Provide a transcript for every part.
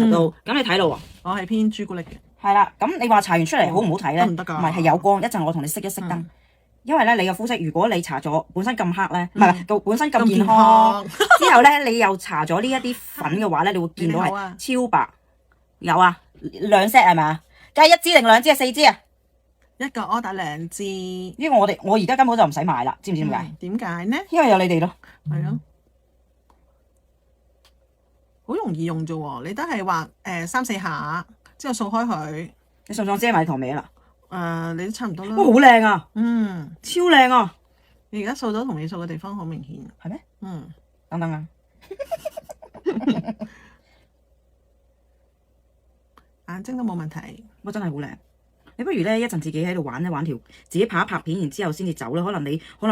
實到，咁你睇咯喎。我係偏朱古力嘅。係啦，咁你話搽完出嚟好唔好睇咧？得唔得㗎？唔係有光，一陣我同你熄一熄燈。因為咧，你嘅膚色如果你搽咗本身咁黑咧，唔係本身咁健康，之後咧你又搽咗呢一啲粉嘅話咧，你會見到係超白。有啊，2 set 係咪啊？梗係1支定2支啊？4支啊？一個 order 2支。呢個我而家根本就唔使買啦，知唔知點解？點解呢？因為有你哋咯。係咯。好容易用啫喎，你都係畫3、4下，之後掃開佢。你上唔上遮埋頭尾啦？你都差唔多啦。哇，好靚啊！超靚啊！你而家掃咗同你掃嘅地方好明顯，係咩？等等啊！眼睛都冇問題。哇，真係好靚！你不如咧一陣自己喺度玩一玩條，自己拍一拍片，然之後先至走啦。可能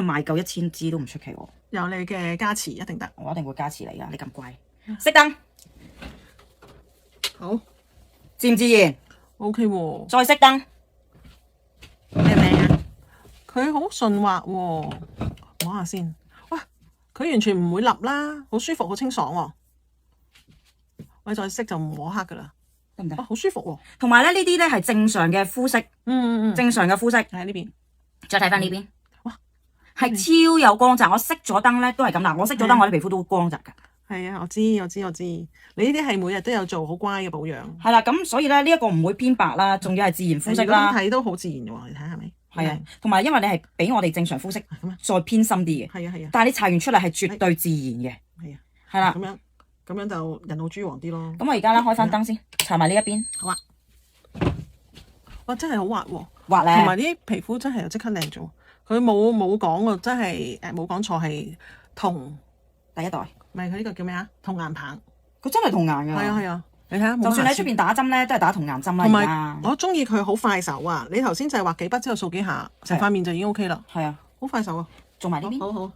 賣夠1000支都唔出奇喎。有你嘅加持，一定得。我一定會加持你噶，你咁乖。熄燈。好。自唔自然 ？OK 喎。再熄燈。靚唔靚啊？佢好順滑喎，摸下先。哇，佢完全唔會立啦，好舒服，好清爽喎。我再熄就唔摸黑噶啦，得唔得？好舒服喎。同埋咧呢啲咧係正常嘅膚色，正常嘅膚色。喺呢邊，再睇翻呢邊，哇，係超有光澤。我熄咗燈咧都係咁啦，我熄咗燈我啲皮膚都好光澤噶。係啊，我知。你呢啲係每日都有做好乖嘅保養。係啦，咁所以咧呢一個唔會偏白啦，仲要係自然膚色啦。睇都好自然嘅喎，你睇係咪？係啊，同埋因為你係比我哋正常膚色再偏深啲嘅。係啊。但係你搽完出嚟係絕對自然嘅。係啊。係啦。咁樣就人老珠黃啲咯。咁我而家咧開翻燈先，搽埋呢一邊。好啊。哇，真係好滑喎！滑咧。同埋啲皮膚真係又即刻靚咗。佢冇講喎，真係冇講錯，係銅第一代。唔係佢呢個叫咩啊？銅顏棒。佢真係銅顏㗎。係啊。你睇下，就算喺出邊打針咧，都係打銅顏針啦。同埋我中意佢好快手啊！你頭先就係畫幾筆之後掃幾下，成塊面就已經 OK 啦。係啊，好快手啊！做埋呢邊。好。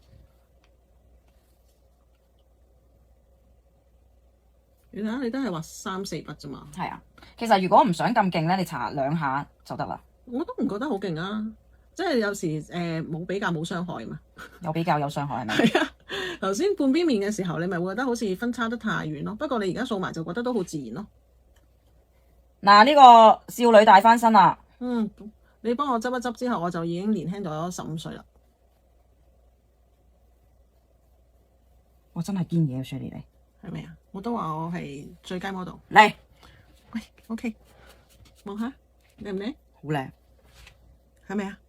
你睇下，你都係畫3、4筆啫嘛。係啊，其實如果唔想咁勁咧，你搽2下就得啦。我都唔覺得好勁啊，即係有時冇比較冇傷害嘛。有比較有傷害係咪？係啊，頭先半邊面嘅時候，你咪會覺得好似分差得太遠咯。不過你而家掃埋就覺得都好自然咯。嗱，呢個少女大翻身啦。你幫我執一執之後，我就已經年輕咗15歲啦。我真係堅嘢啊 ，Shirley 你係咪啊？我都話我係最佳 model。嚟，喂，OK，望下靚唔靚？好靚，係咪啊？